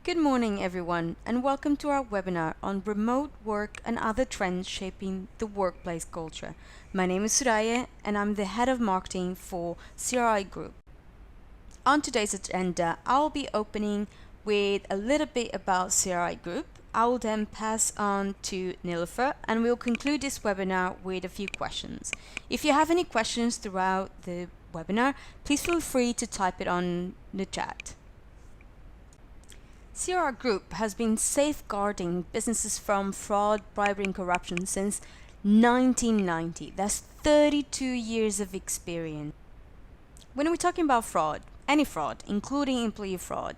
Good morning, everyone, and welcome to our webinar on remote work and other trends shaping the workplace culture. My name is Suraya, and I'm the head of marketing for CRI Group. On today's agenda, I'll be opening with a little bit about CRI Group. I will then pass on to Nilofar, and we'll conclude this webinar with a few questions. If you have any questions throughout the webinar, please feel free to type it on the chat. CRR Group has been safeguarding businesses from fraud, bribery, and corruption since 1990. That's 32 years of experience. When we're talking about fraud, any fraud, including employee fraud,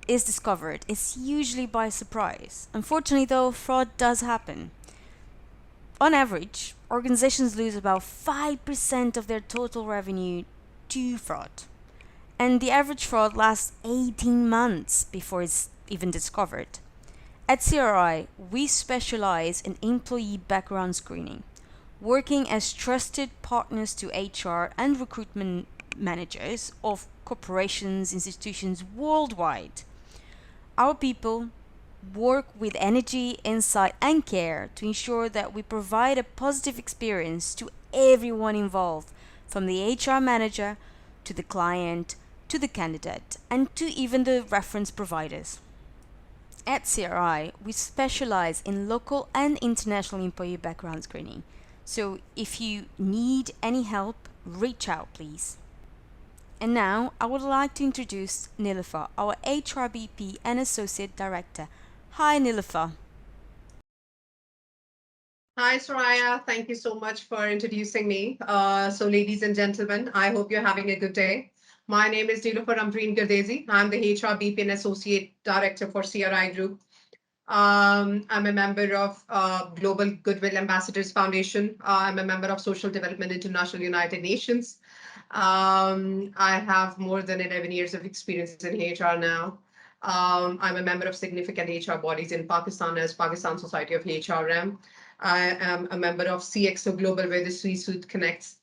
is discovered, it's usually by surprise. Unfortunately, though, fraud does happen. On average, organizations lose about 5% of their total revenue to fraud. And the average fraud lasts 18 months before it's even discovered. At CRI, we specialize in employee background screening, working as trusted partners to HR and recruitment managers of corporations, institutions worldwide. Our people work with energy, insight, and care to ensure that we provide a positive experience to everyone involved, from the HR manager to the client, to the candidate, and to even the reference providers. At CRI, we specialize in local and international employee background screening. So if you need any help, reach out, please. And now I would like to introduce Nilofar, our HRBP and Associate Director. Hi, Nilofar. Hi, Soraya. Thank you so much for introducing me. Ladies and gentlemen, I hope you're having a good day. My name is Nilofar A. Gardezi. I'm the HRBP and Associate Director for CRI Group. I'm a member of Global Goodwill Ambassadors Foundation. I'm a member of Social Development International United Nations. I have more than 11 years of experience in HR now. I'm a member of significant HR bodies in Pakistan as Pakistan Society of HRM. I am a member of CXO Global, where the C-suite connects.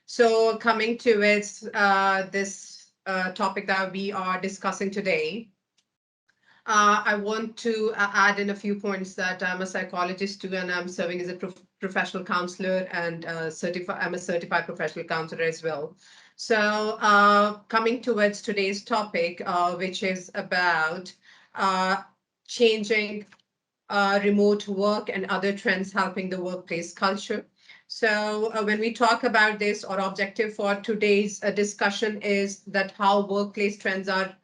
So coming to it, this topic that we are discussing today, I want to add in a few points that I'm a psychologist too, and I'm serving as a professional counselor and I'm a certified professional counselor as well. So coming towards today's topic, which is about changing remote work and other trends helping the workplace culture. So when we talk about this, our objective for today's discussion is that how workplace trends are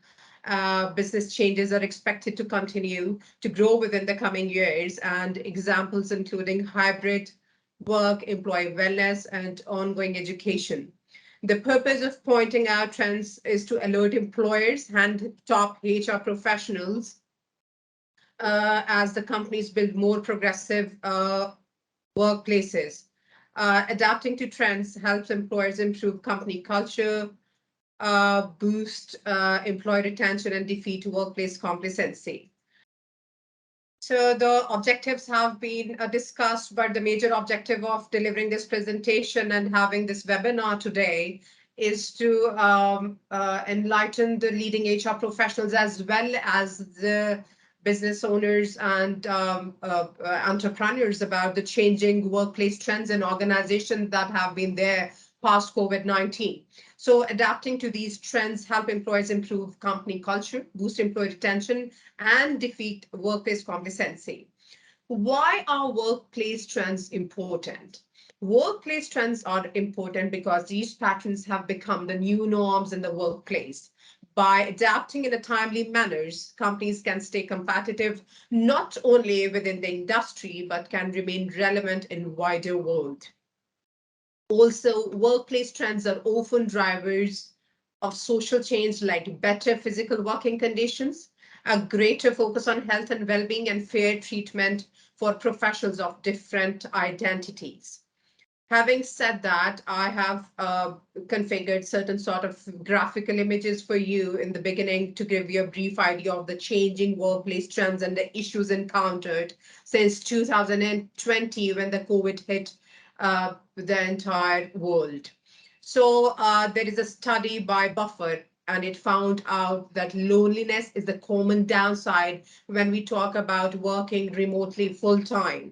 business changes are expected to continue to grow within the coming years, and examples including hybrid work, employee wellness, and ongoing education. The purpose of pointing out trends is to alert employers and top HR professionals as the companies build more progressive workplaces. Adapting to trends helps employers improve company culture, boost employee retention, and defeat workplace complacency. So the objectives have been discussed, but the major objective of delivering this presentation and having this webinar today is to enlighten the leading HR professionals as well as the business owners and entrepreneurs about the changing workplace trends and organizations that have been there past COVID-19. So adapting to these trends help employers improve company culture, boost employee retention, and defeat workplace complacency. Why are workplace trends important? Workplace trends are important because these patterns have become the new norms in the workplace. By adapting in a timely manner, companies can stay competitive not only within the industry, but can remain relevant in wider world. Also, workplace trends are often drivers of social change, like better physical working conditions, a greater focus on health and well-being, and fair treatment for professionals of different identities. Having said that, I have configured certain sort of graphical images for you in the beginning to give you a brief idea of the changing workplace trends and the issues encountered since 2020 when the COVID hit the entire world. So there is a study by Buffer and it found out that loneliness is the common downside when we talk about working remotely full time.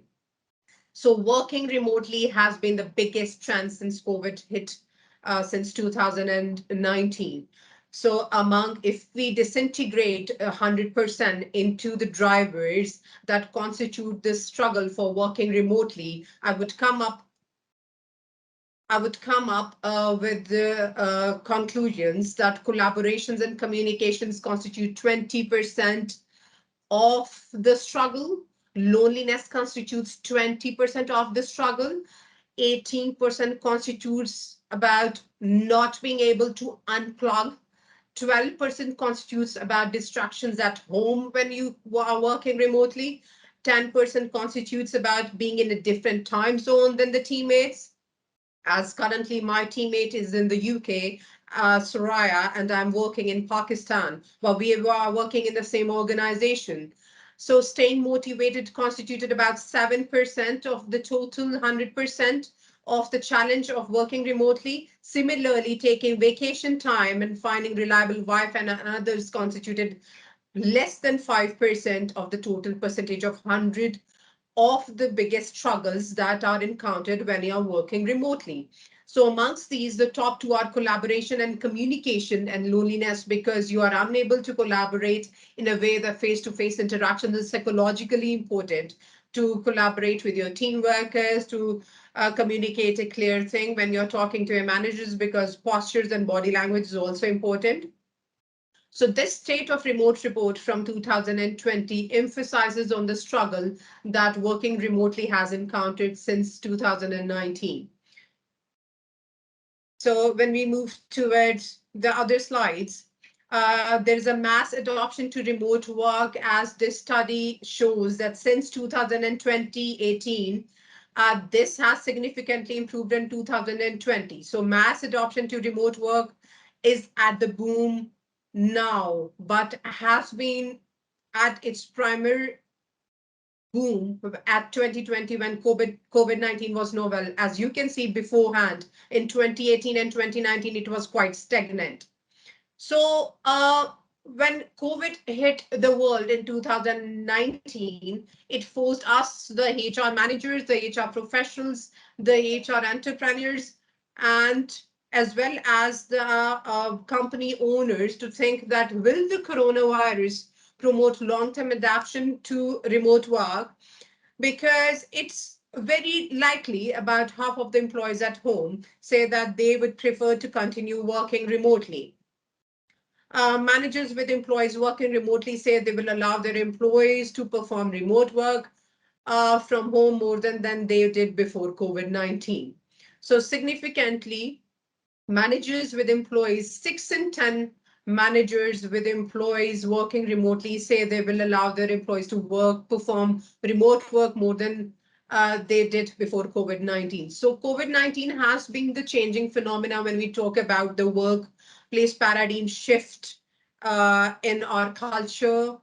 So working remotely has been the biggest trend since COVID hit, since 2019. So if we disintegrate 100% into the drivers that constitute this struggle for working remotely, I would come up with the conclusions that collaborations and communications constitute 20% of the struggle. Loneliness constitutes 20% of the struggle. 18% constitutes about not being able to unplug. 12% constitutes about distractions at home when you are working remotely. 10% constitutes about being in a different time zone than the teammates, as currently my teammate is in the UK, Soraya, and I'm working in Pakistan, but we are working in the same organization. So staying motivated constituted about 7% of the total 100% of the challenge of working remotely. Similarly, taking vacation time and finding reliable Wi-Fi and others constituted less than 5% of the total percentage of 100 of the biggest struggles that are encountered when you are working remotely. So amongst these, the top two are collaboration and communication, and loneliness because you are unable to collaborate in a way that face-to-face interaction is psychologically important to collaborate with your team workers, to communicate a clear thing when you're talking to your managers, because postures and body language is also important. So this State of Remote report from 2020 emphasizes on the struggle that working remotely has encountered since 2019. So when we move towards the other slides, there's a mass adoption to remote work, as this study shows that since 2018, this has significantly improved in 2020. So mass adoption to remote work is at the boom now, but has been at its primary boom at 2020 when COVID-19 was novel. As you can see beforehand, in 2018 and 2019, it was quite stagnant. So when COVID hit the world in 2019, it forced us, the HR managers, the HR professionals, the HR entrepreneurs, and as well as the company owners to think that will the coronavirus promote long-term adaptation to remote work, because it's very likely about half of the employees at home say that they would prefer to continue working remotely. Managers with employees working remotely say they will allow their employees to perform remote work from home more than they did before COVID-19. So significantly, managers with employees, 6 in 10 managers with employees working remotely say they will allow their employees to perform remote work more than they did before COVID-19. So COVID-19 has been the changing phenomena when we talk about the workplace paradigm shift in our culture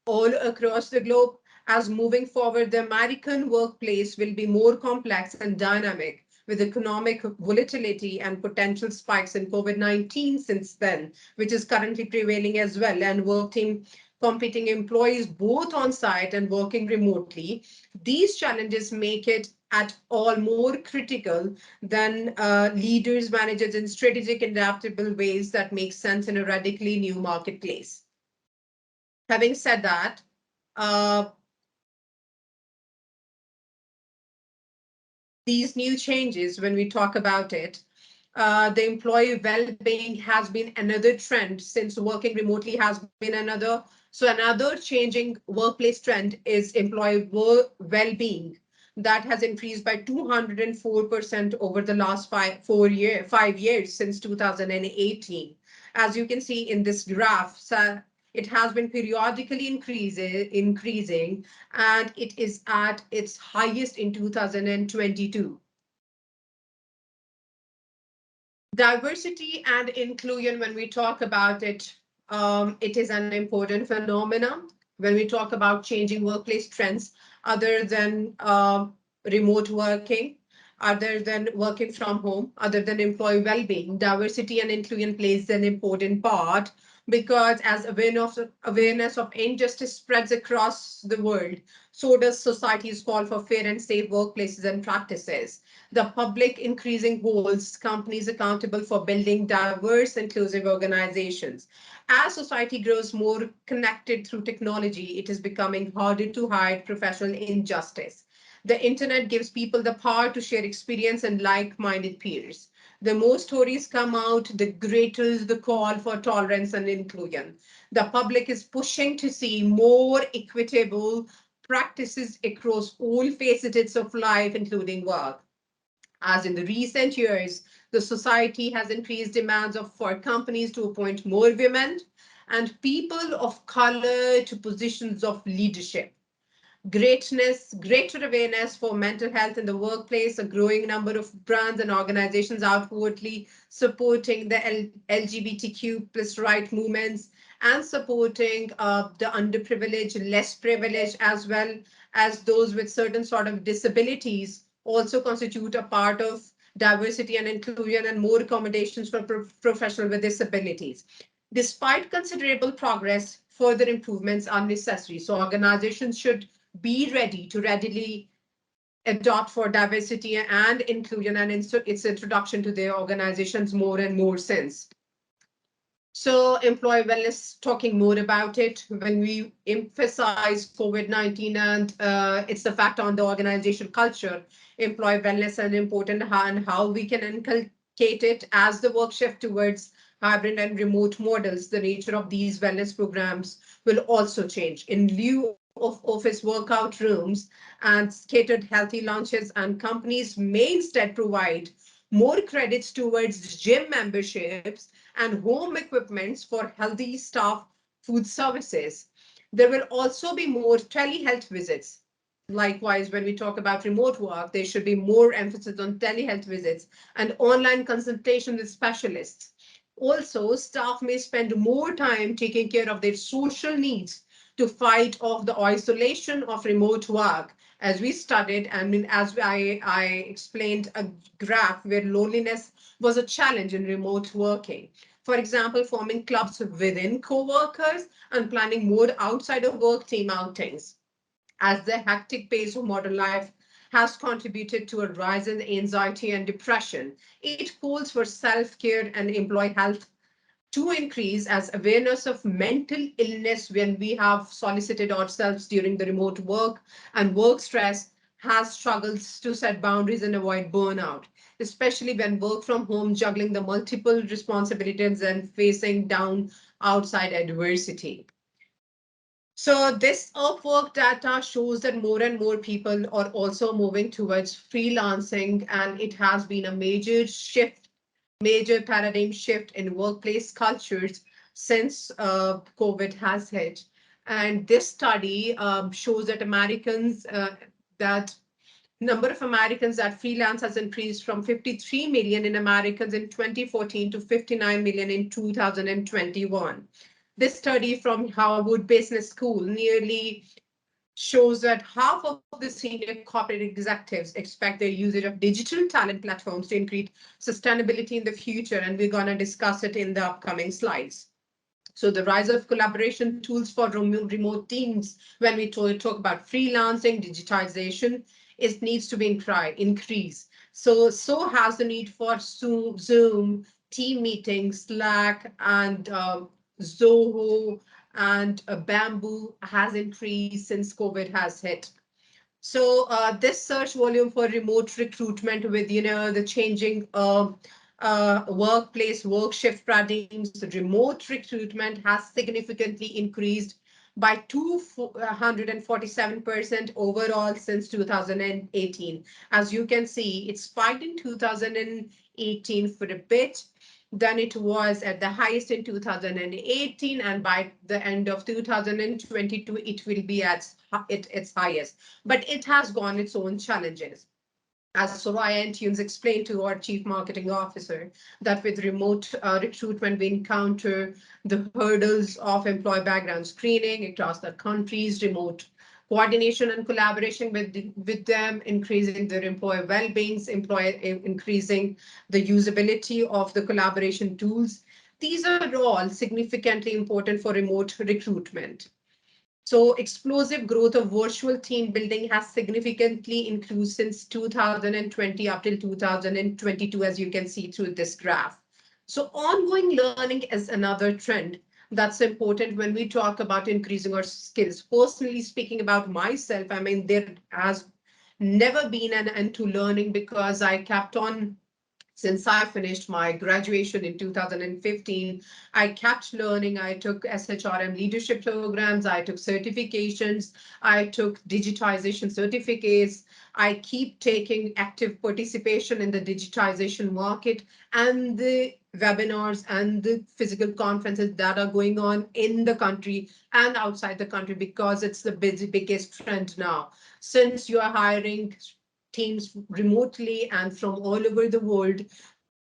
all across the globe. As moving forward, the American workplace will be more complex and dynamic, with economic volatility and potential spikes in COVID-19 since then, which is currently prevailing as well, and work team competing employees both on site and working remotely. These challenges make it at all more critical than leaders, managers in strategic, adaptable ways that make sense in a radically new marketplace. Having said that, uh, these new changes, when we talk about it, the employee well-being has been another trend, since working remotely has been another. So another changing workplace trend is employee well-being that has increased by 204% over the last 5 years since 2018. As you can see in this graph, so it has been periodically increasing, and it is at its highest in 2022. Diversity and inclusion, when we talk about it, it is an important phenomenon when we talk about changing workplace trends other than remote working. other than working from home, other than employee well-being, diversity and inclusion plays an important part because as awareness of injustice spreads across the world, so does society's call for fair and safe workplaces and practices. The public increasing holds companies accountable for building diverse, inclusive organizations. As society grows more connected through technology, it is becoming harder to hide professional injustice. The internet gives people the power to share experience and like-minded peers. The more stories come out, the greater is the call for tolerance and inclusion. The public is pushing to see more equitable practices across all facets of life, including work. As in the recent years, the society has increased demands for companies to appoint more women and people of color to positions of leadership. Greater awareness for mental health in the workplace, a growing number of brands and organizations outwardly supporting the LGBTQ plus right movements and supporting the underprivileged, less privileged, as well as those with certain sort of disabilities also constitute a part of diversity and inclusion and more accommodations for professionals with disabilities. Despite considerable progress, further improvements are necessary. So organizations should be ready to readily adopt for diversity and inclusion and its introduction to their organizations more and more since. So employee wellness, talking more about it, when we emphasize COVID-19 and its effect on the organizational culture, employee wellness is important and how we can inculcate it as the work shift towards hybrid and remote models, the nature of these wellness programs will also change. In lieu of office workout rooms and catered healthy lunches, and companies may instead provide more credits towards gym memberships and home equipments for healthy staff food services. There will also be more telehealth visits. Likewise, when we talk about remote work, there should be more emphasis on telehealth visits and online consultation with specialists. Also, staff may spend more time taking care of their social needs to fight off the isolation of remote work. As we studied, I mean, I explained a graph where loneliness was a challenge in remote working. For example, forming clubs within co-workers and planning more outside of work team outings, as the hectic pace of modern life has contributed to a rise in anxiety and depression. It calls for self-care and employee health to increase as awareness of mental illness when we have solicited ourselves during the remote work and work stress has struggles to set boundaries and avoid burnout, especially when work from home, juggling the multiple responsibilities and facing down outside adversity. So this Upwork data shows that more and more people are also moving towards freelancing, and it has been a major paradigm shift in workplace cultures since COVID has hit. And this study shows that that number of Americans that freelance has increased from 53 million in Americans in 2014 to 59 million in 2021. This study from Harvard Business School nearly shows that half of the senior corporate executives expect their usage of digital talent platforms to increase sustainability in the future, and we're going to discuss it in the upcoming slides. So the rise of collaboration tools for remote teams, when we talk about freelancing, digitization, it needs to be increased. So has the need for Zoom, team meetings, Slack, and Zoho and Bamboo has increased since COVID has hit. So this search volume for remote recruitment with the changing workplace work shift paradigms, remote recruitment has significantly increased by 247% overall since 2018. As you can see, it spiked in 2018 for a bit. Then it was at the highest in 2018, and by the end of 2022, it will be at its highest. But it has gone its own challenges. As Soraya and Tunes explained to our chief marketing officer, that with remote recruitment, we encounter the hurdles of employee background screening across the countries, remote coordination and collaboration with them, increasing their employee well-being, increasing the usability of the collaboration tools. These are all significantly important for remote recruitment. So explosive growth of virtual team building has significantly increased since 2020 up till 2022, as you can see through this graph. So ongoing learning is another trend that's important when we talk about increasing our skills. Personally speaking about myself, I mean, there has never been an end to learning because I kept on since I finished my graduation in 2015, I kept learning. I took SHRM leadership programs, I took certifications, I took digitization certificates. I keep taking active participation in the digitization market and the webinars and the physical conferences that are going on in the country and outside the country because it's the biggest trend now. Since you are hiring teams remotely and from all over the world,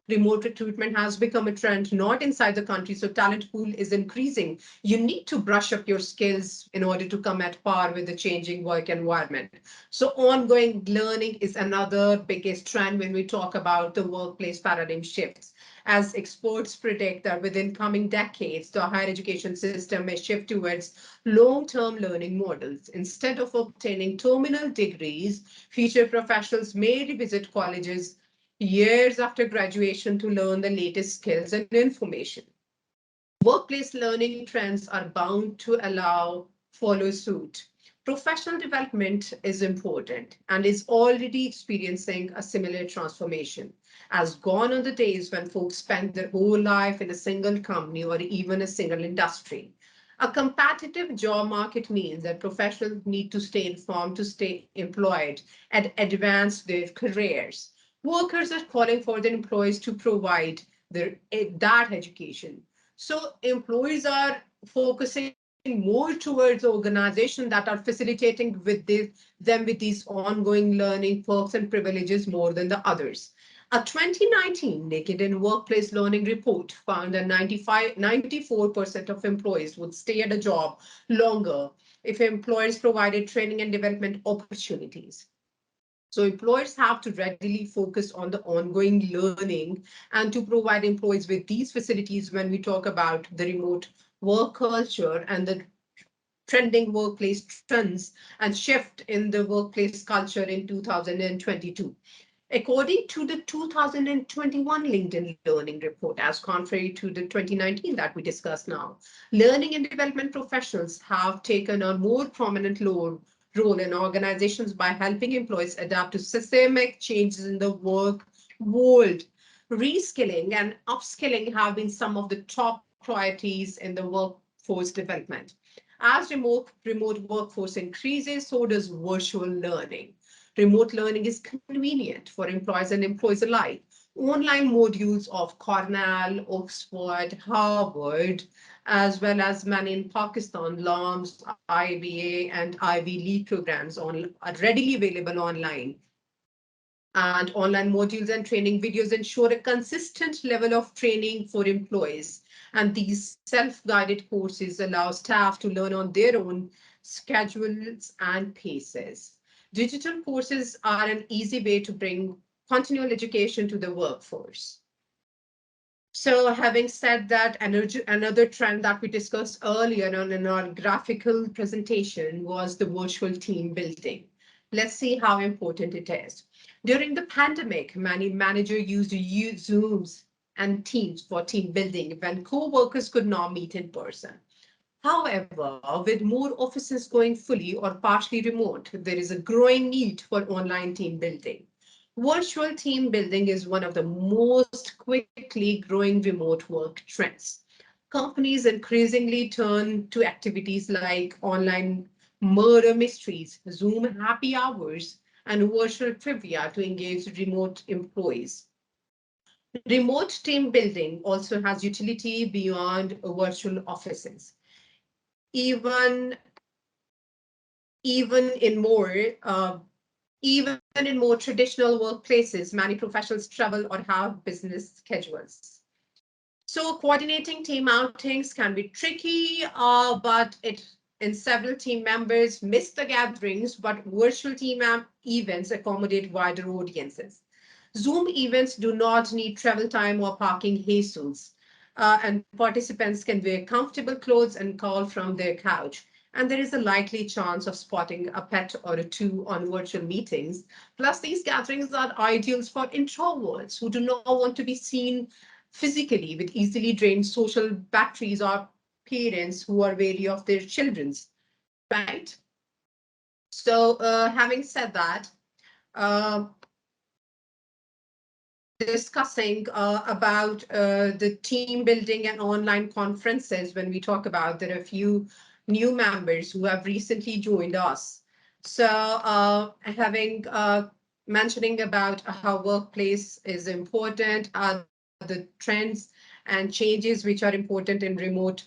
remote recruitment has become a trend, not inside the country. So talent pool is increasing. You need to brush up your skills in order to come at par with the changing work environment. So ongoing learning is another biggest trend when we talk about the workplace paradigm shifts. As experts predict that within coming decades, the higher education system may shift towards long-term learning models. Instead of obtaining terminal degrees, future professionals may revisit colleges years after graduation to learn the latest skills and information. Workplace learning trends are bound to allow follow suit. Professional development is important and is already experiencing a similar transformation. As gone are the days when folks spend their whole life in a single company or even a single industry. A competitive job market means that professionals need to stay informed to stay employed and advance their careers. Workers are calling for their employees to provide that education. So employees are focusing more towards organizations that are facilitating them with these ongoing learning perks and privileges more than the others. A 2019 Naked in Workplace Learning report found that 94% of employees would stay at a job longer if employers provided training and development opportunities. So employers have to readily focus on the ongoing learning and to provide employees with these facilities when we talk about the remote work culture and the trending workplace trends and shift in the workplace culture in 2022. According to the 2021 LinkedIn Learning Report, as contrary to the 2019 that we discuss now, learning and development professionals have taken a more prominent role in organizations by helping employees adapt to systemic changes in the work world. Reskilling and upskilling have been some of the top priorities in the workforce development. As remote workforce increases, so does virtual learning. Remote learning is convenient for employees and employees alike. Online modules of Cornell, Oxford, Harvard, as well as many in Pakistan, LAMS, IBA, and Ivy League programs are readily available online. And online modules and training videos ensure a consistent level of training for employees. And these self-guided courses allow staff to learn on their own schedules and paces. Digital courses are an easy way to bring continual education to the workforce. So having said that, another trend that we discussed earlier on in our graphical presentation was the virtual team building. Let's see how important it is. During the pandemic, many managers used Zooms and Teams for team building when co-workers could not meet in person. However, with more offices going fully or partially remote, there is a growing need for online team building. Virtual team building is one of the most quickly growing remote work trends. Companies increasingly turn to activities like online murder mysteries, Zoom happy hours, and virtual trivia to engage remote employees. Remote team building also has utility beyond virtual offices. Even even in more even in more traditional workplaces, many professionals travel or have business schedules. So coordinating team outings can be tricky, but it and several team members miss the gatherings, but virtual events accommodate wider audiences. Zoom events do not need travel time or parking hassles, and participants can wear comfortable clothes and call from their couch. And there is a likely chance of spotting a pet or a two on virtual meetings. Plus, these gatherings are ideals for introverts who do not want to be seen physically with easily drained social batteries or parents who are wary of their children's, right? So, having said that, uh, discussing about the team building and online conferences, when we talk about, there are a few new members who have recently joined us. So, having mentioning about how workplace is important, the trends and changes which are important in remote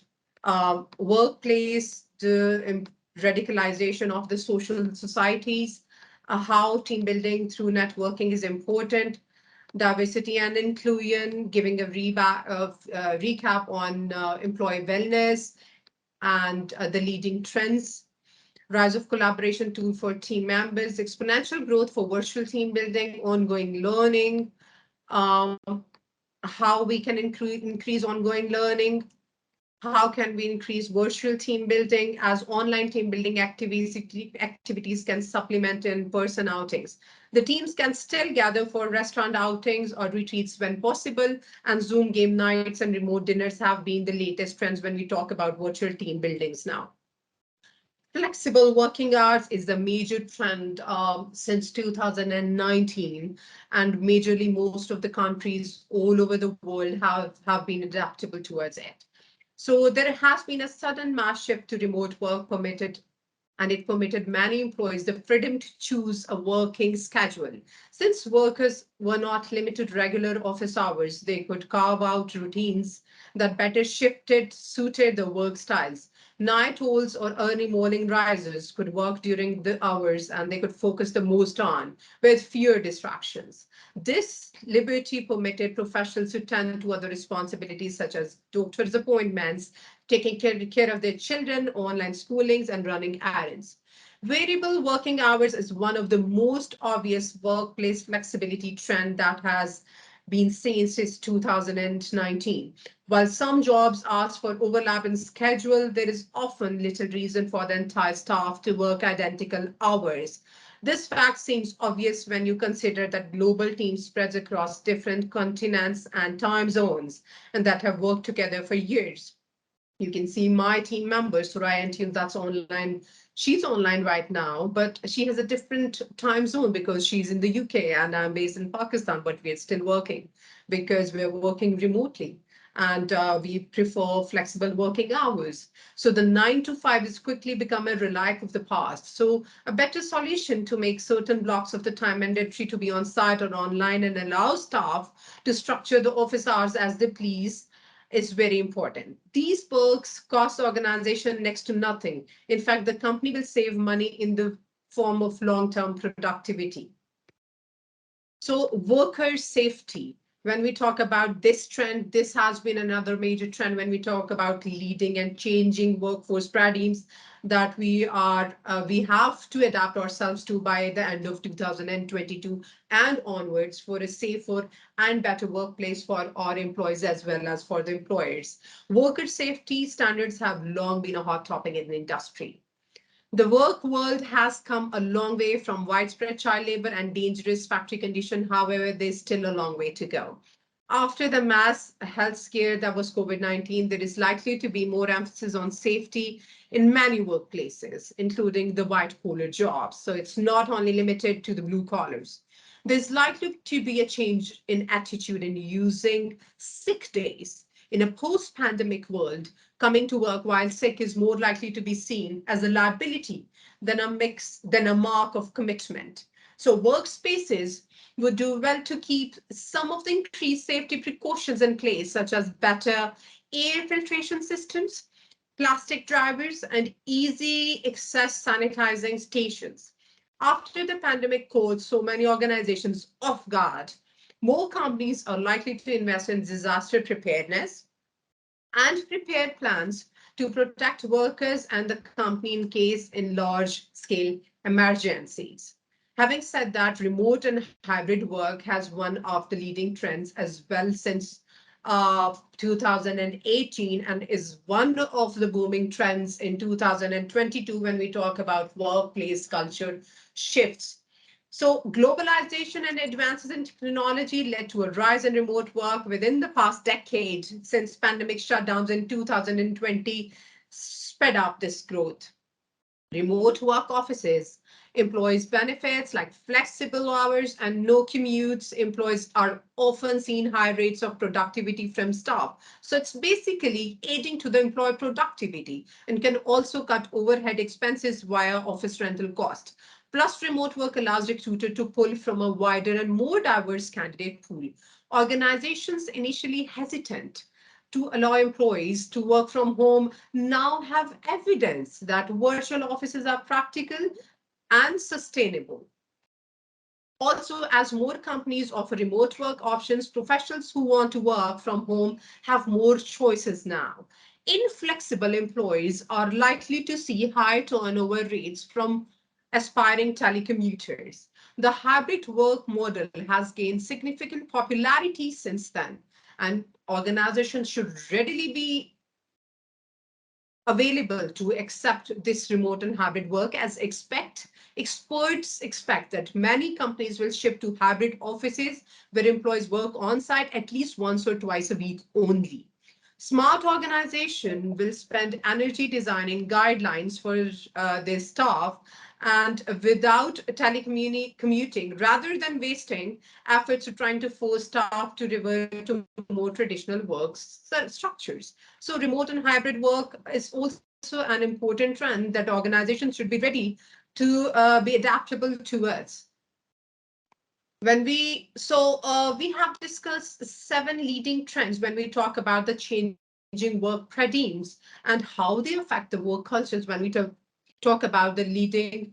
workplace, the radicalization of the social societies, how team building through networking is important, diversity and inclusion, giving a recap on employee wellness and the leading trends, rise of collaboration tool for team members, exponential growth for virtual team building, ongoing learning, um, how we can increase ongoing learning, how can we increase virtual team building as online team building activities can supplement in-person outings. The teams can still gather for restaurant outings or retreats when possible, and Zoom game nights and remote dinners have been the latest trends when we talk about virtual team buildings now. Flexible working hours is the major trend since 2019, and majorly most of the countries all over the world have been adaptable towards it. So there has been a sudden mass shift to remote work and it permitted many employees the freedom to choose a working schedule. Since workers were not limited to regular office hours, they could carve out routines that better suited the work styles. Night owls or early morning risers could work during the hours and they could focus the most on with fewer distractions. This liberty permitted professionals to tend to other responsibilities such as doctor's appointments, taking care of their children, online schoolings, and running errands. Variable working hours is one of the most obvious workplace flexibility trend that has been seen since 2019. While some jobs ask for overlap in schedule, there is often little reason for the entire staff to work identical hours. This fact seems obvious when you consider that global teams spread across different continents and time zones and that have worked together for years. You can see my team member, Suraya Antune, that's online. She's online right now, but she has a different time zone because she's in the UK and I'm based in Pakistan, but we're still working because we're working remotely and we prefer flexible working hours. So the 9 to 5 has quickly become a relic of the past. So a better solution to make certain blocks of the time mandatory to be on site or online and allow staff to structure the office hours as they please is very important. These perks cost the organization next to nothing. In fact, the company will save money in the form of long-term productivity. So worker safety, when we talk about this trend, this has been another major trend when we talk about leading and changing workforce paradigms that we have to adapt ourselves to by the end of 2022 and onwards for a safer and better workplace for our employees as well as for the employers. Worker safety standards have long been a hot topic in the industry. The work world has come a long way from widespread child labor and dangerous factory condition. However, there's still a long way to go. After the mass health scare that was COVID-19, there is likely to be more emphasis on safety in many workplaces, including the white collar jobs. So it's not only limited to the blue collars. There's likely to be a change in attitude in using sick days. In a post pandemic world, coming to work while sick is more likely to be seen as a liability than a mark of commitment. So workspaces would do well to keep some of the increased safety precautions in place, such as better air filtration systems, plastic drivers, and easy access sanitizing stations. After the pandemic caught so many organizations off guard, more companies are likely to invest in disaster preparedness and prepared plans to protect workers and the company in case in large-scale emergencies. Having said that, remote and hybrid work has one of the leading trends as well since 2018 and is one of the booming trends in 2022 when we talk about workplace culture shifts. So globalization and advances in technology led to a rise in remote work within the past decade since pandemic shutdowns in 2020 sped up this growth. Remote work offices, employees' benefits like flexible hours and no commutes. Employees are often seeing high rates of productivity from staff. So it's basically aiding to the employee productivity and can also cut overhead expenses via office rental cost. Plus, remote work allows recruiter to pull from a wider and more diverse candidate pool. Organizations initially hesitant to allow employees to work from home now have evidence that virtual offices are practical and sustainable. Also, as more companies offer remote work options, professionals who want to work from home have more choices now. Inflexible employees are likely to see high turnover rates from aspiring telecommuters. The hybrid work model has gained significant popularity since then, and organizations should readily be available to accept this remote and hybrid work as experts expect that many companies will shift to hybrid offices where employees work on site at least once or twice a week only. Smart organization will spend energy designing guidelines for their staff and without telecommuting rather than wasting efforts to trying to force staff to revert to more traditional work structures. So remote and hybrid work is also an important trend that organizations should be ready to be adaptable towards. We have discussed seven leading trends when we talk about the changing work paradigms and how they affect the work cultures when we talk about the leading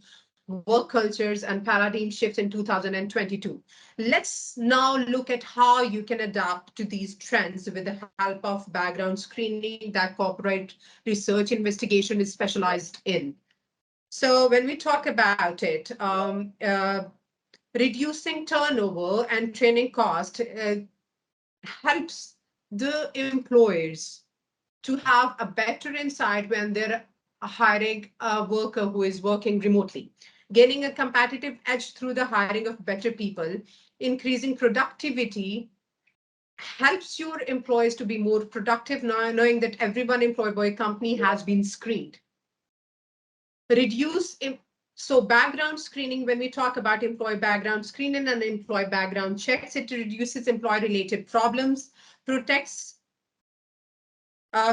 work cultures and paradigm shifts in 2022. Let's now look at how you can adapt to these trends with the help of background screening that corporate research investigation is specialized in. So when we talk about it, reducing turnover and training cost helps the employers to have a better insight when they're hiring a worker who is working remotely, gaining a competitive edge through the hiring of better people, increasing productivity helps your employees to be more productive now, knowing that everyone employed by a company has been screened. Reduce so background screening, when we talk about employee background screening and employee background checks, it reduces employee related problems, protects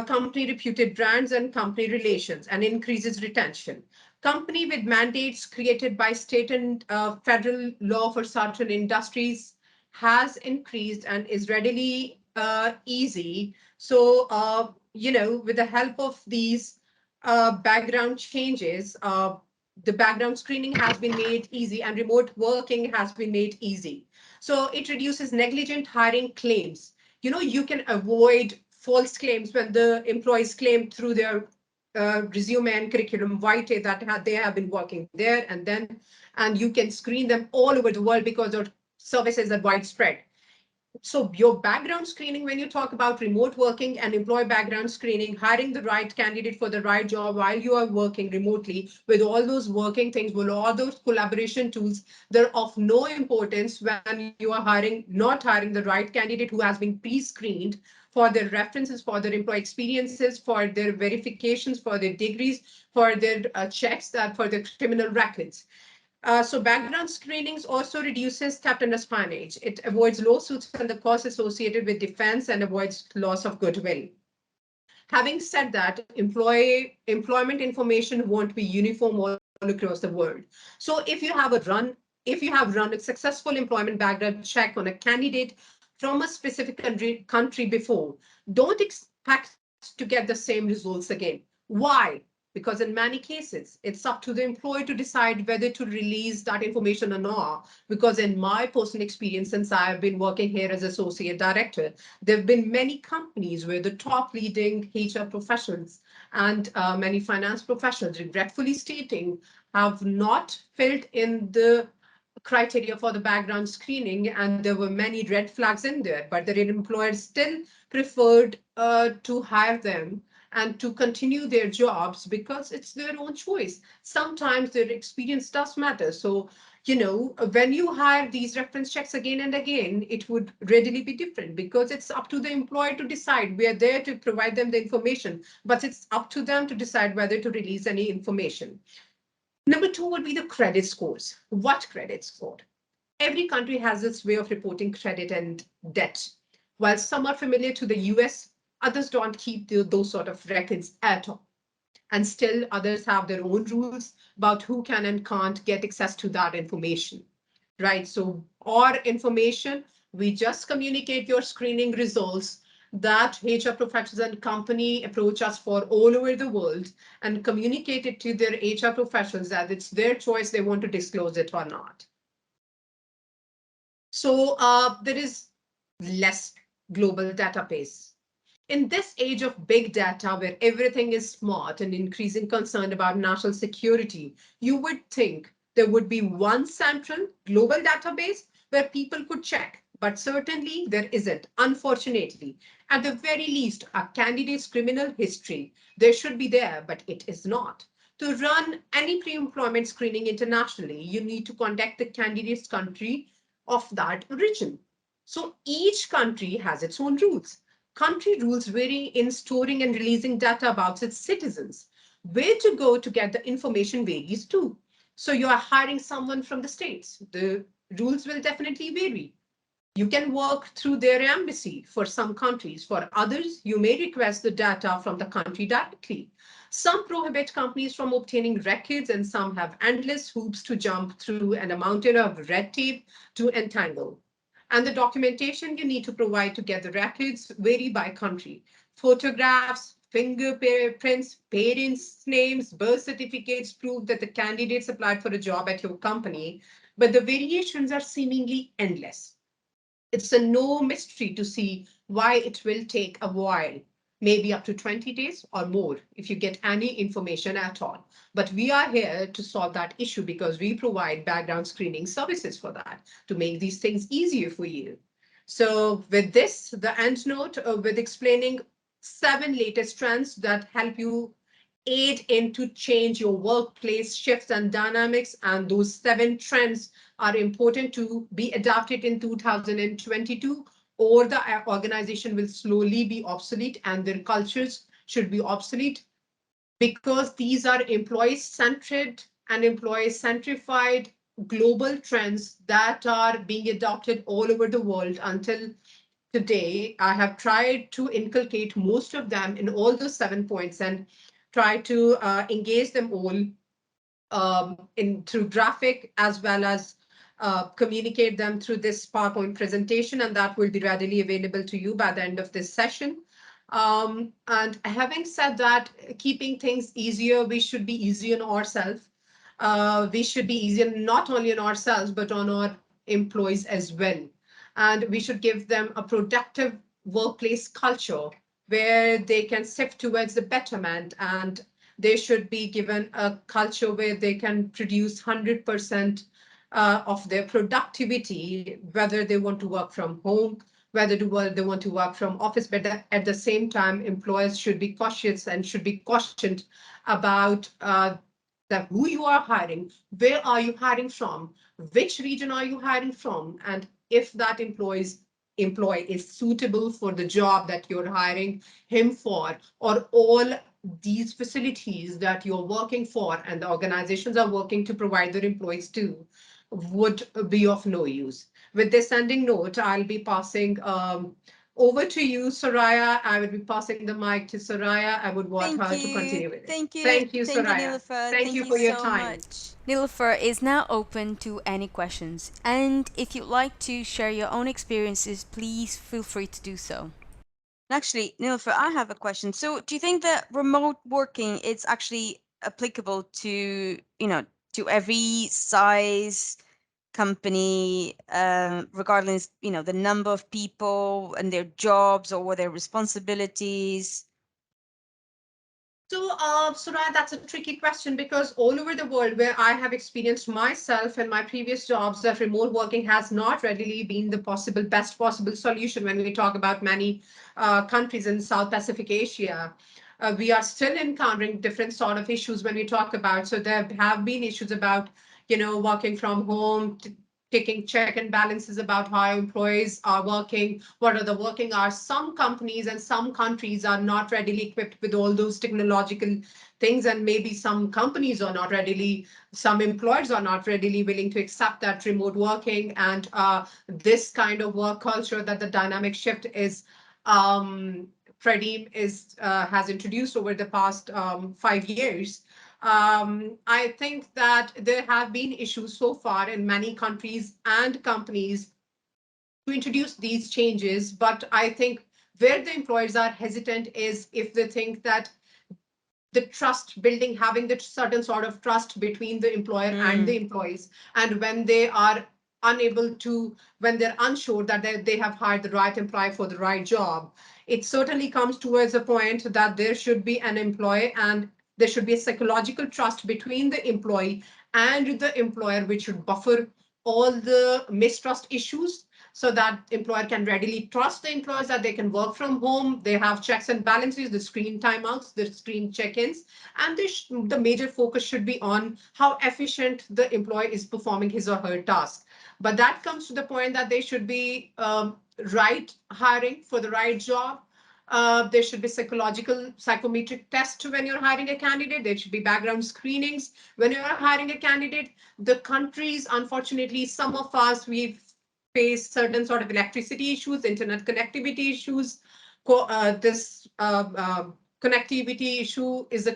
company reputed brands and company relations, and increases retention. Company with mandates created by state and federal law for certain industries has increased and is readily easy. So, with the help of these background changes, the background screening has been made easy and remote working has been made easy. So it reduces negligent hiring claims. You can avoid false claims when the employees claim through their resume and curriculum vitae that they have been working there, and you can screen them all over the world because their services are widespread. So your background screening, when you talk about remote working and employee background screening, hiring the right candidate for the right job while you are working remotely with all those working things, with all those collaboration tools, they're of no importance when you are not hiring the right candidate who has been pre-screened for their references, for their employee experiences, for their verifications, for their degrees, for their checks, that for their criminal records. So background screenings also reduces theft and espionage. It avoids lawsuits and the costs associated with defense and avoids loss of goodwill. Having said that, employment information won't be uniform all across the world. So if you have run a successful employment background check on a candidate from a specific country before, don't expect to get the same results again. Why? because in many cases, it's up to the employer to decide whether to release that information or not. Because in my personal experience, since I've been working here as associate director, there have been many companies where the top leading HR professionals and many finance professionals, regretfully stating, have not filled in the criteria for the background screening, and there were many red flags in there, but the employers still preferred to hire them and to continue their jobs because it's their own choice. Sometimes their experience does matter. So, when you hire these reference checks again and again, it would readily be different because it's up to the employer to decide. We are there to provide them the information, but it's up to them to decide whether to release any information. Number two would be the credit scores. What credit score? Every country has its way of reporting credit and debt. While some are familiar to the US, others don't keep those sort of records at all. And still others have their own rules about who can and can't get access to that information, right? So our information, we just communicate your screening results that HR professionals and company approach us for all over the world and communicate it to their HR professionals that it's their choice, they want to disclose it or not. So there is less global database. In this age of big data where everything is smart and increasing concern about national security, you would think there would be one central global database where people could check, but certainly there isn't, unfortunately. At the very least, a candidate's criminal history, there should be there, but it is not. To run any pre-employment screening internationally, you need to contact the candidate's country of that origin. So each country has its own rules. Country rules vary in storing and releasing data about its citizens. Where to go to get the information varies too. So you are hiring someone from the States. The rules will definitely vary. You can work through their embassy for some countries. For others, you may request the data from the country directly. Some prohibit companies from obtaining records, and some have endless hoops to jump through and a mountain of red tape to entangle. And the documentation you need to provide to get the records vary by country. Photographs, fingerprints, parents' names, birth certificates prove that the candidates applied for a job at your company, but the variations are seemingly endless. It's a no mystery to see why it will take a while, maybe up to 20 days or more if you get any information at all. But we are here to solve that issue because we provide background screening services for that, to make these things easier for you. So with this, the end note with explaining 7 latest trends that help you aid into change your workplace shifts and dynamics, and those 7 trends are important to be adopted in 2022, or the organization will slowly be obsolete and their cultures should be obsolete, because these are employee-centered and employee-centrified global trends that are being adopted all over the world. Until today, I have tried to inculcate most of them in all those 7 points and try to engage them all in through graphic, as well as communicate them through this PowerPoint presentation, and that will be readily available to you by the end of this session. And having said that, keeping things easier, we should be easy on ourselves. We should be easier not only on ourselves, but on our employees as well. And we should give them a productive workplace culture where they can shift towards the betterment, and they should be given a culture where they can produce 100% of their productivity, whether they want to work from home, whether they want to work from office. But at the same time, employers should be cautious and should be cautioned about that who you are hiring, where are you hiring from, which region are you hiring from, and if that employee is suitable for the job that you're hiring him for, or all these facilities that you're working for and the organizations are working to provide their employees to would be of no use. With this ending note, I'll be passing over to you, Soraya. I will be passing the mic to Soraya. I would want her to continue with it. Thank you, Thank you, Soraya. Nilofar. Thank Thank you you for your so time. much. Nilofar is now open to any questions, and if you'd like to share your own experiences, please feel free to do so. Actually, Nilofar, I have a question. So, do you think that remote working is actually applicable to, to every size company, regardless, the number of people and their jobs or what their responsibilities? So, Suraya, that's a tricky question because all over the world where I have experienced myself in my previous jobs, that remote working has not readily been the best possible solution when we talk about many countries in South Pacific Asia. We are still encountering different sort of issues when we talk about. So there have been issues about, working from home, taking check and balances about how employees are working, what are the working hours. Some companies and some countries are not readily equipped with all those technological things, and maybe some companies are not readily, some employers are not readily willing to accept that remote working and this kind of work culture that the dynamic shift is Freddie has introduced over the past 5 years. I think that there have been issues so far in many countries and companies to introduce these changes, but I think where the employers are hesitant is if they think that the trust building, having the certain sort of trust between the employer and the employees, and when they are unable to, when they're unsure that they have hired the right employee for the right job, it certainly comes towards a point that there should be an employee and there should be a psychological trust between the employee and the employer, which should buffer all the mistrust issues so that employer can readily trust the employees that they can work from home. They have checks and balances, the screen timeouts, the screen check-ins, and the major focus should be on how efficient the employee is performing his or her task. But that comes to the point that they should be right hiring for the right job. There should be psychometric tests when you're hiring a candidate. There should be background screenings when you're hiring a candidate. The countries, unfortunately, some of us, we've faced certain sort of electricity issues, internet connectivity issues. This connectivity issue is a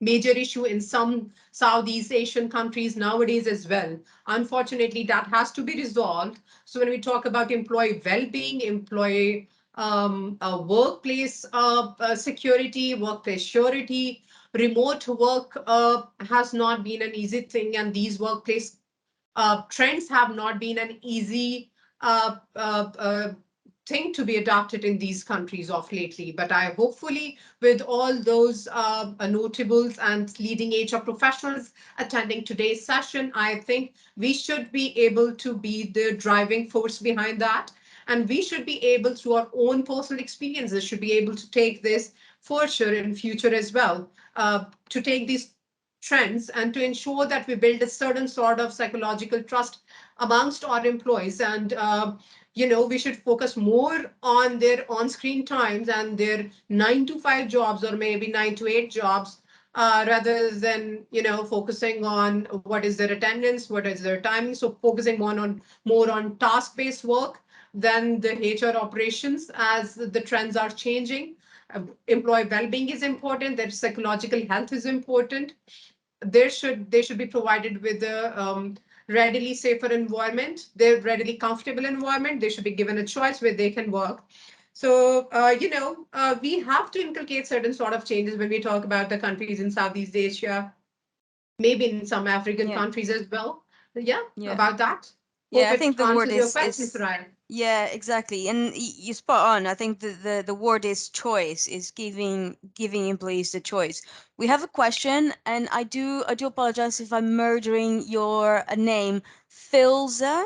major issue in some Southeast Asian countries nowadays as well. Unfortunately, that has to be resolved. So when we talk about employee well-being, employee workplace security, workplace surety, remote work has not been an easy thing, and these workplace trends have not been an easy thing to be adopted in these countries of lately. But I hopefully, with all those notables and leading age of professionals attending today's session, I think we should be able to be the driving force behind that. And we should be able, through our own personal experiences, should be able to take this for sure in future as well, to take these trends and to ensure that we build a certain sort of psychological trust amongst our employees. And we should focus more on their on-screen times and their 9 to 5 jobs, or maybe 9 to 8 jobs, rather than focusing on what is their attendance, what is their timing. So focusing more on task-based work than the HR operations as the trends are changing. Employee well-being is important. Their psychological health is important. They should be provided with a readily safer environment. They're readily comfortable environment. They should be given a choice where they can work. So we have to inculcate certain sort of changes when we talk about the countries in Southeast Asia, maybe in some African Yeah. countries as well. Yeah, Yeah. about that. Yeah, Hope I it think the word answers your is question, Soraya. yeah, exactly. And you spot on. I think the word is choice, is giving employees the choice. We have a question, and I do apologize if I'm murdering your name, Filza.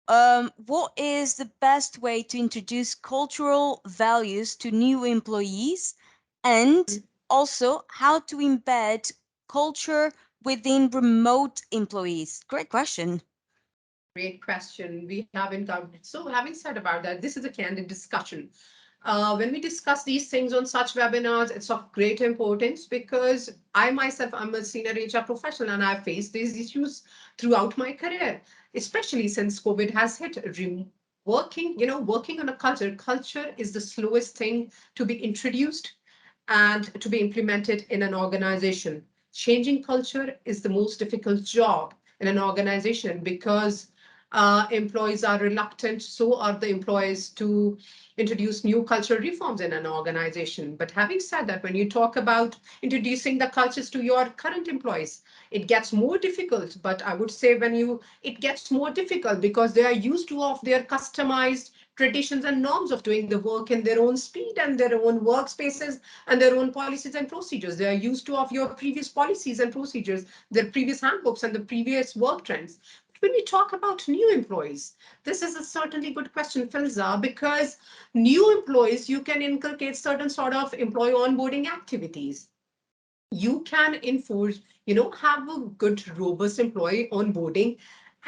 What is the best way to introduce cultural values to new employees, and also how to embed culture within remote employees? Great question. Great question. We haven't covered it. So, having said about that, this is a candid discussion. When we discuss these things on such webinars, it's of great importance because I myself am a senior HR professional and I've faced these issues throughout my career, especially since COVID has hit. Working on a culture. Culture is the slowest thing to be introduced and to be implemented in an organization. Changing culture is the most difficult job in an organization because employees are reluctant, so are the employees to introduce new cultural reforms in an organization. But having said that, when you talk about introducing the cultures to your current employees, it gets more difficult. But I would say it gets more difficult because they are used to of their customized traditions and norms of doing the work in their own speed and their own workspaces and their own policies and procedures. They are used to of your previous policies and procedures, their previous handbooks and the previous work trends. When we talk about new employees, this is a certainly good question, Filza, because new employees, you can inculcate certain sort of employee onboarding activities. You can enforce, have a good, robust employee onboarding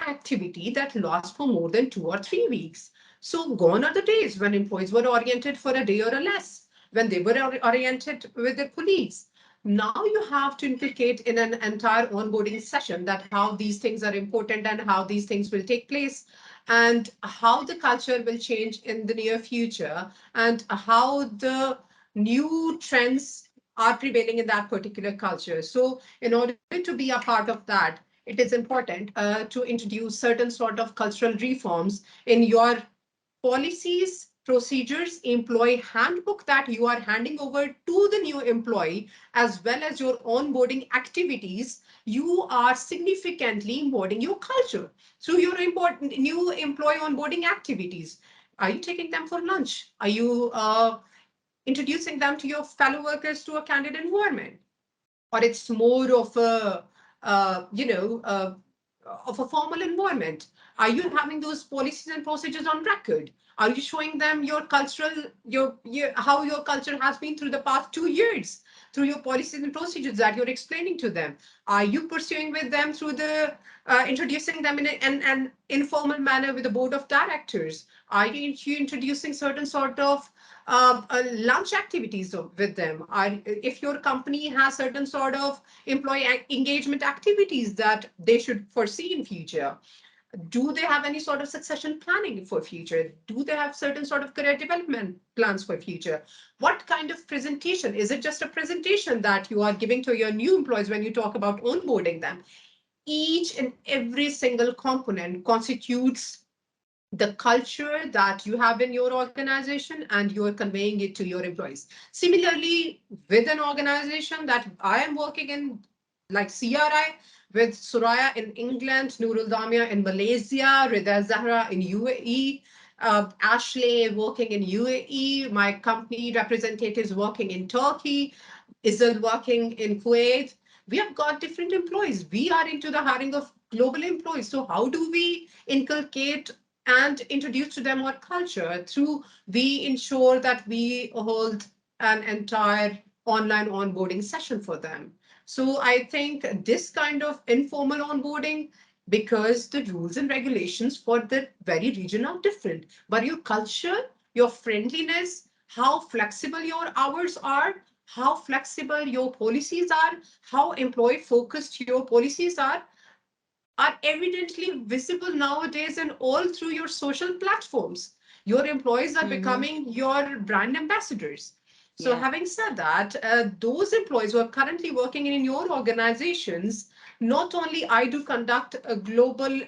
activity that lasts for more than 2 or 3 weeks. So gone are the days when employees were oriented for a day or a less, when they were oriented with their colleagues. Now you have to implicate in an entire onboarding session that how these things are important and how these things will take place and how the culture will change in the near future and how the new trends are prevailing in that particular culture. So, in order to be a part of that, it is important to introduce certain sort of cultural reforms in your policies, procedures, employee handbook that you are handing over to the new employee, as well as your onboarding activities. You are significantly onboarding your culture through your important new employee onboarding activities. Are you taking them for lunch? Are you introducing them to your fellow workers to a candid environment? Or it's more of a of a formal environment? Are you having those policies and procedures on record? Are you showing them your cultural how your culture has been through the past 2 years through your policies and procedures that you're explaining to them? Are you pursuing with them through the introducing them in an informal manner with the board of directors? Are you introducing certain sort of lunch activities with them? If your company has certain sort of employee engagement activities that they should foresee in future, do they have any sort of succession planning for future? Do they have certain sort of career development plans for future? What kind of presentation? Is it just a presentation that you are giving to your new employees when you talk about onboarding them? Each and every single component constitutes the culture that you have in your organization and you are conveying it to your employees. Similarly, with an organization that I am working in, like CRI, with Suraya in England, Nurul Damia in Malaysia, Rida Zahra in UAE, Ashley working in UAE, my company representatives working in Turkey, Isel working in Kuwait. We have got different employees. We are into the hiring of global employees. So how do we inculcate and introduce to them our culture through we ensure that we hold an entire online onboarding session for them. So I think this kind of informal onboarding, because the rules and regulations for the very region are different, but your culture, your friendliness, how flexible your hours are, how flexible your policies how employee focused your policies are evidently visible nowadays and all through your social platforms. Your employees are Mm-hmm. becoming your brand ambassadors. So, Yeah. having said that, those employees who are currently working in your organizations, not only I do conduct a global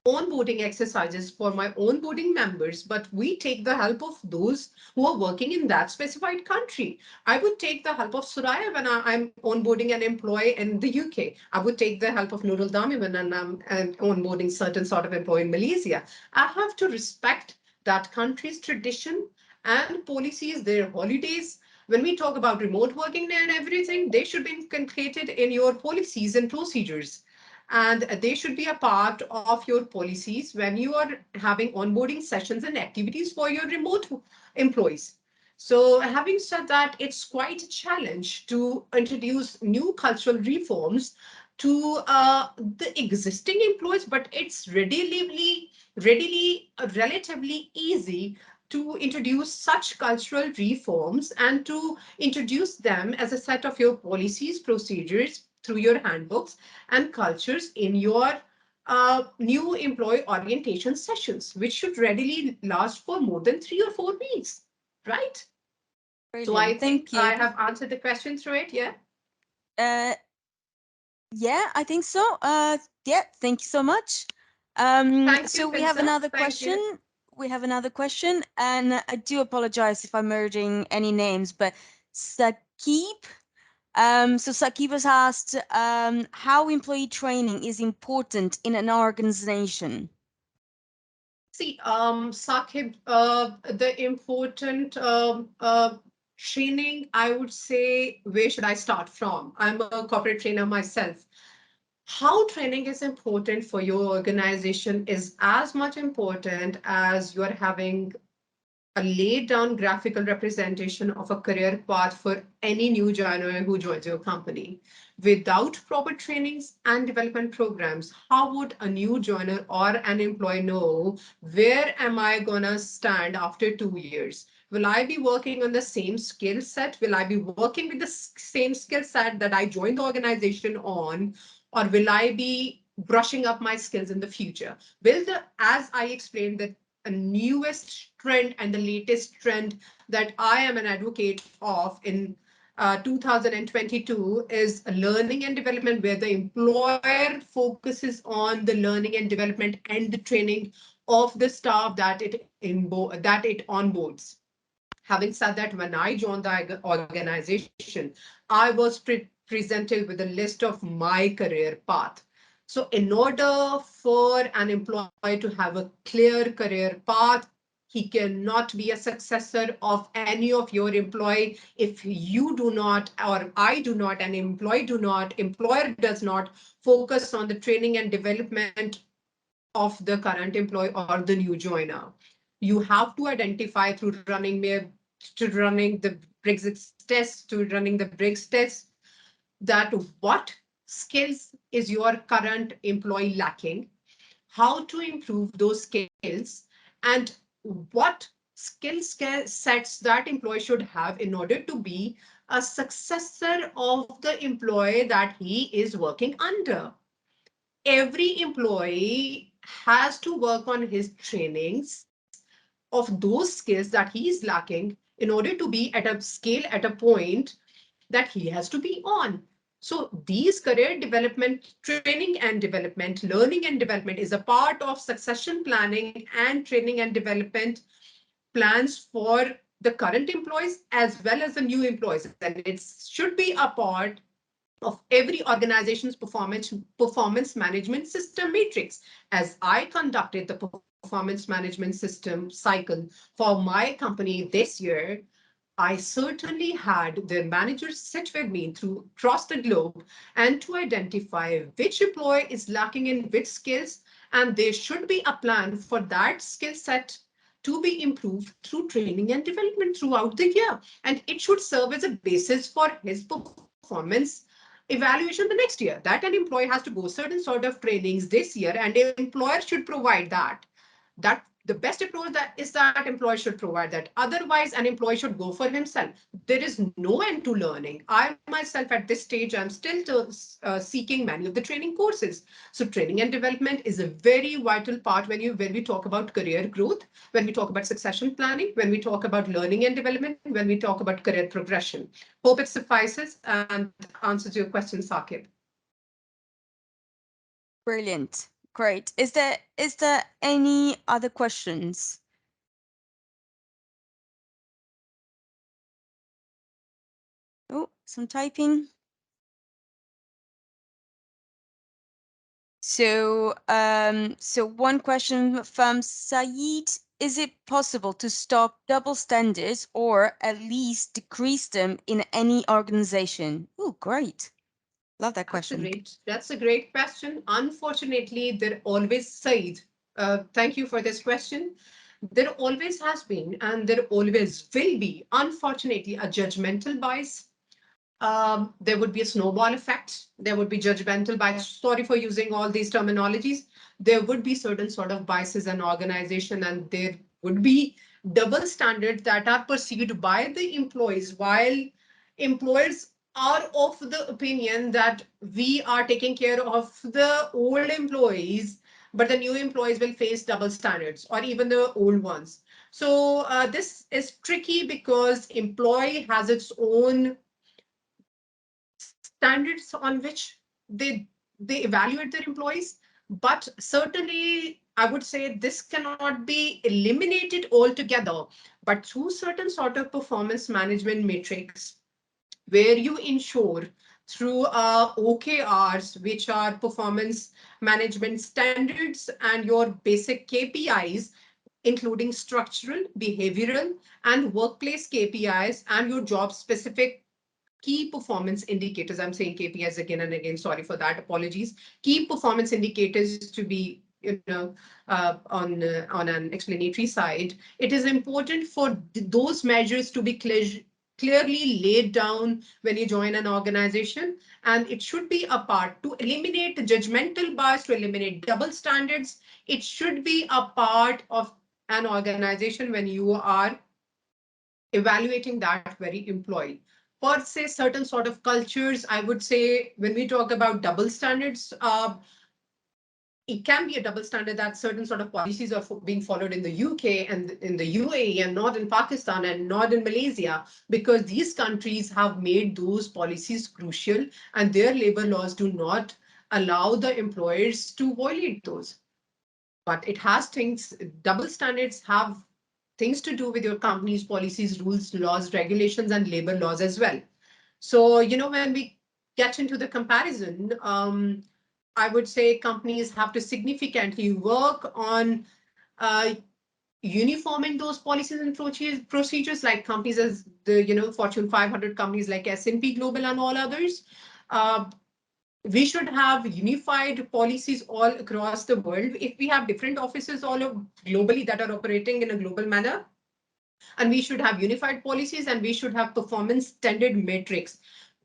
onboarding exercises for my onboarding members, but we take the help of those who are working in that specified country. I would take the help of Suraya when I'm onboarding an employee in the UK. I would take the help of Nurul Dami when I'm onboarding certain sort of employee in Malaysia. I have to respect that country's tradition and policies, their holidays. When we talk about remote working and everything, they should be inculcated in your policies and procedures, and they should be a part of your policies when you are having onboarding sessions and activities for your remote employees. So, having said that, it's quite a challenge to introduce new cultural reforms to the existing employees, but it's relatively easy to introduce such cultural reforms and to introduce them as a set of your policies, procedures through your handbooks and cultures in your new employee orientation sessions, which should readily last for more than 3 or 4 weeks, right? So I Brilliant. think Thank I you. have answered the question through it. Yeah. Uh, yeah, I think so. Yeah, thank you so much. So we you, have Pinsa. another Thank question. you. We have another question, and I do apologize if I'm merging any names, but Sakib. So Sakib has asked how employee training is important in an organization. See, Saqib, the important training, I would say, where should I start from? I'm a corporate trainer myself. How training is important for your organization is as much important as you are having a laid down graphical representation of a career path for any new joiner who joins your company. Without proper trainings and development programs, how would a new joiner or an employee know where am I gonna stand after 2 years? Will I be working on the same skill set? Will I be working with the same skill set that I joined the organization on? Or will I be brushing up my skills in the future? Will the, as I explained, that a newest trend and the latest trend that I am an advocate of in 2022 is learning and development, where the employer focuses on the learning and development and the training of the staff that it onboards. Having said that, when I joined the organization, I was presented with a list of my career path. So, in order for an employee to have a clear career path, he cannot be a successor of any of your employee if you do not, or I do not, an employee do not, employer does not focus on the training and development of the current employee or the new joiner. You have to identify to running the Briggs test, to running the Briggs test, that what skills is your current employee lacking, how to improve those skills, and what sets that employee should have in order to be a successor of the employee that he is working under. Every employee has to work on his trainings of those skills that he is lacking in order to be at a scale, at a point that he has to be on. So these career development, training and development, learning and development is a part of succession planning and training and development plans for the current employees as well as the new employees. And it should be a part of every organization's performance management system matrix. As I conducted the performance management system cycle for my company this year, I certainly had the managers sit with me through across the globe and to identify which employee is lacking in which skills, and there should be a plan for that skill set to be improved through training and development throughout the year. And it should serve as a basis for his performance evaluation the next year. That an employee has to go certain sort of trainings this year, and the employer should provide that. That the best approach that is that employee should provide that. Otherwise, an employee should go for himself. There is no end to learning. I myself at this stage, I'm still seeking many of the training courses. So training and development is a very vital part when we talk about career growth, when we talk about succession planning, when we talk about learning and development, when we talk about career progression. Hope it suffices and answers your question, Saqib. Brilliant. Great. Is there any other questions? Oh, some typing. So one question from Saeed: is it possible to stop double standards or at least decrease them in any organization? Oh, great. Love that question. That's a great question. Unfortunately, there always, Said, thank you for this question. There always has been, and there always will be, unfortunately, a judgmental bias. There would be a snowball effect. There would be judgmental bias. Sorry for using all these terminologies. There would be certain sort of biases in organization, and there would be double standards that are perceived by the employees, while employers are of the opinion that we are taking care of the old employees, but the new employees will face double standards, or even the old ones. So this is tricky because employee has its own standards on which they evaluate their employees. But certainly, I would say this cannot be eliminated altogether, but through certain sort of performance management matrix, where you ensure through OKRs, which are performance management standards, and your basic KPIs, including structural, behavioral, and workplace KPIs, and your job specific key performance indicators. I'm saying KPIs again and again. Sorry for that. Apologies. Key performance indicators to be, on an explanatory side. It is important for those measures to be clearly laid down when you join an organization, and it should be a part to eliminate judgmental bias, to eliminate double standards. It should be a part of an organization when you are evaluating that very employee. Per se, certain sort of cultures, I would say, when we talk about double standards, it can be a double standard that certain sort of policies are being followed in the UK and in the UAE and not in Pakistan and not in Malaysia, because these countries have made those policies crucial and their labor laws do not allow the employers to violate those. But it has things, double standards have things to do with your company's policies, rules, laws, regulations, and labor laws as well. So, when we get into the comparison, I would say companies have to significantly work on uniforming those policies and procedures, like companies as the Fortune 500 companies like S&P Global and all others. Uh, we should have unified policies all across the world. If we have different offices all globally that are operating in a global manner, and we should have unified policies, and we should have performance standard metrics.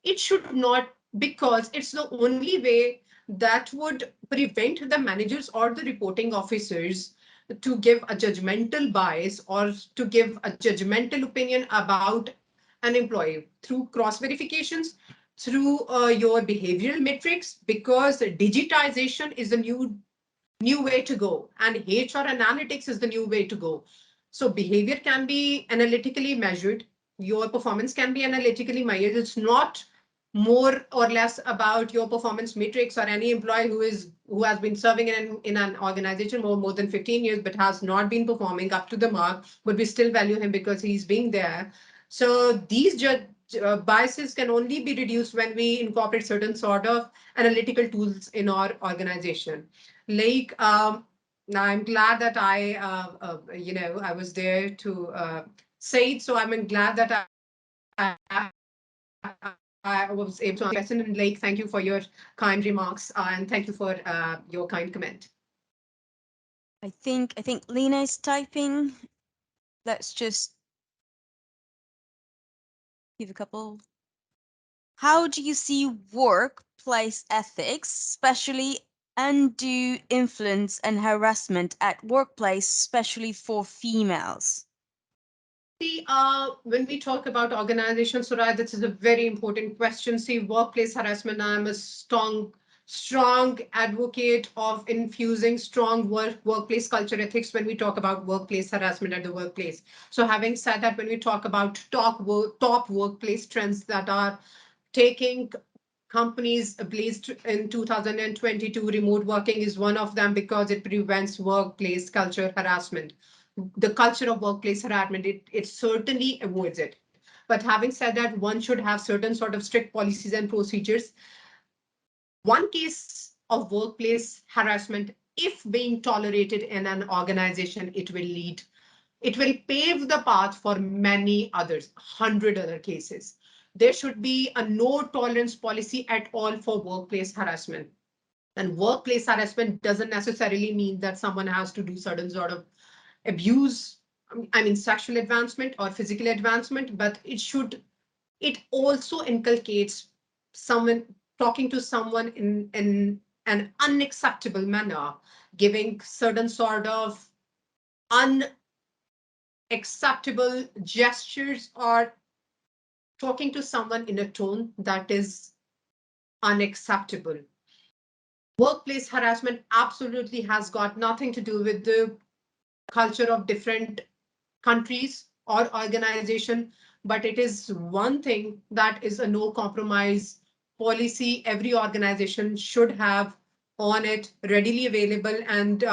It should not, because it's the only way that would prevent the managers or the reporting officers to give a judgmental bias or to give a judgmental opinion about an employee through cross verifications, through your behavioral metrics, because digitization is the new way to go, and HR analytics is the new way to go. So behavior can be analytically measured. Your performance can be analytically measured. It's not more or less about your performance metrics, or any employee who has been serving in an organization for more than 15 years but has not been performing up to the mark, but we still value him because he's being there. So these biases can only be reduced when we incorporate certain sort of analytical tools in our organization. Like, I'm glad that I was there to say it. So I'm glad that I was able to answer your question. And Lake, thank you for your kind remarks, and thank you for your kind comment. I think Lena is typing. Let's just give a couple. How do you see workplace ethics, especially undue influence and harassment at workplace, especially for females? See, when we talk about organizations, Suraj, this is a very important question. See, workplace harassment, I'm a strong advocate of infusing strong workplace culture ethics when we talk about workplace harassment at the workplace. So having said that, when we talk about top workplace trends that are taking companies ablaze in 2022, remote working is one of them, because it prevents workplace culture harassment. The culture of workplace harassment, it certainly avoids it. But having said that, one should have certain sort of strict policies and procedures. One case of workplace harassment, if being tolerated in an organization, it will pave the path for many others, 100 other cases. There should be a no tolerance policy at all for workplace harassment. And workplace harassment doesn't necessarily mean that someone has to do certain sort of abuse, I mean, sexual advancement or physical advancement, but it also inculcates someone talking to someone in an unacceptable manner, giving certain sort of unacceptable gestures, or talking to someone in a tone that is unacceptable. Workplace harassment absolutely has got nothing to do with the culture of different countries or organization, but it is one thing that is a no compromise policy every organization should have on it, readily available, and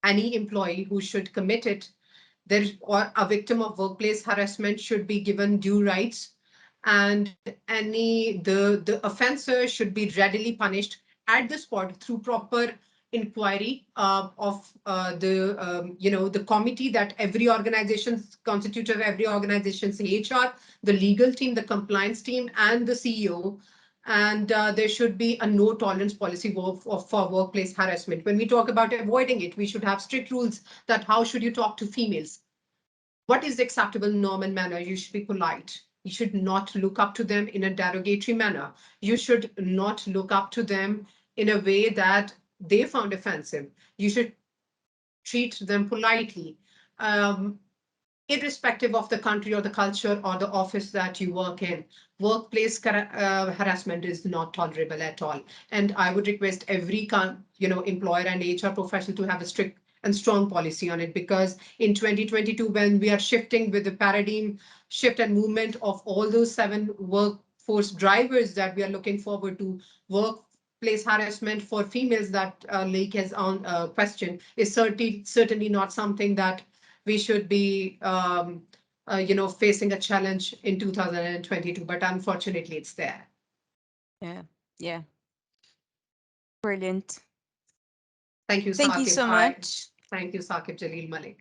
any employee who should commit it, there or a victim of workplace harassment should be given due rights, and the offenser should be readily punished at the spot through proper inquiry of the committee that every organization constitutes of every organization's HR, the legal team, the compliance team, and the CEO. And there should be a no tolerance policy for workplace harassment. When we talk about avoiding it, we should have strict rules that how should you talk to females, what is the acceptable norm and manner. You should be polite. You should not look up to them in a derogatory manner. You should not look up to them in a way that they found offensive. You should treat them politely. Irrespective of the country or the culture or the office that you work in, workplace harassment is not tolerable at all. And I would request every employer and HR professional to have a strict and strong policy on it, because in 2022, when we are shifting with the paradigm shift and movement of all those 7 workforce drivers that we are looking forward to, workplace harassment for females that Lake has on question is certainly not something that we should be facing a challenge in 2022, but unfortunately it's there. Yeah. Brilliant. Thank you, Thank you Saqib. so much. Thank you, Saqib Jalil Malik.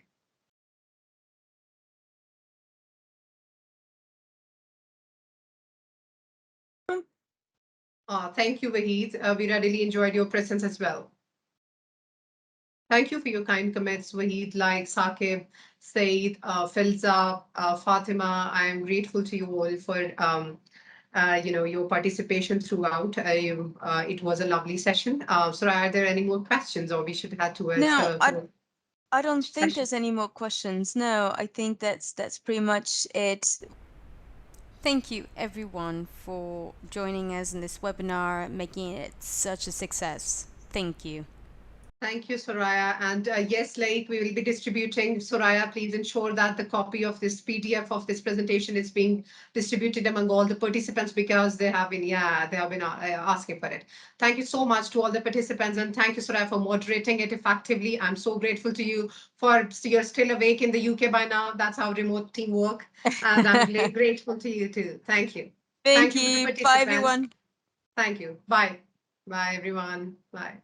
Thank you, Wahid. We really enjoyed your presence as well. Thank you for your kind comments, Wahid, like Saqib, Saeed, Filza, Fatima. I am grateful to you all for your participation throughout. It was a lovely session. So are there any more questions, or we should head towards No, I don't think session? there's any more questions. No, I think that's pretty much it. Thank you everyone for joining us in this webinar, making it such a success. Thank you. Thank you, Soraya. And yes, like we will be distributing. Soraya, please ensure that the copy of this PDF of this presentation is being distributed among all the participants, because they have been asking for it. Thank you so much to all the participants, and thank you, Soraya, for moderating it effectively. I'm so grateful to you for you're still awake in the UK by now. That's how remote team work, and I'm really grateful to you too. Thank you. Thank For the you. Bye participants. everyone. Thank you. Bye. Bye, everyone. Bye.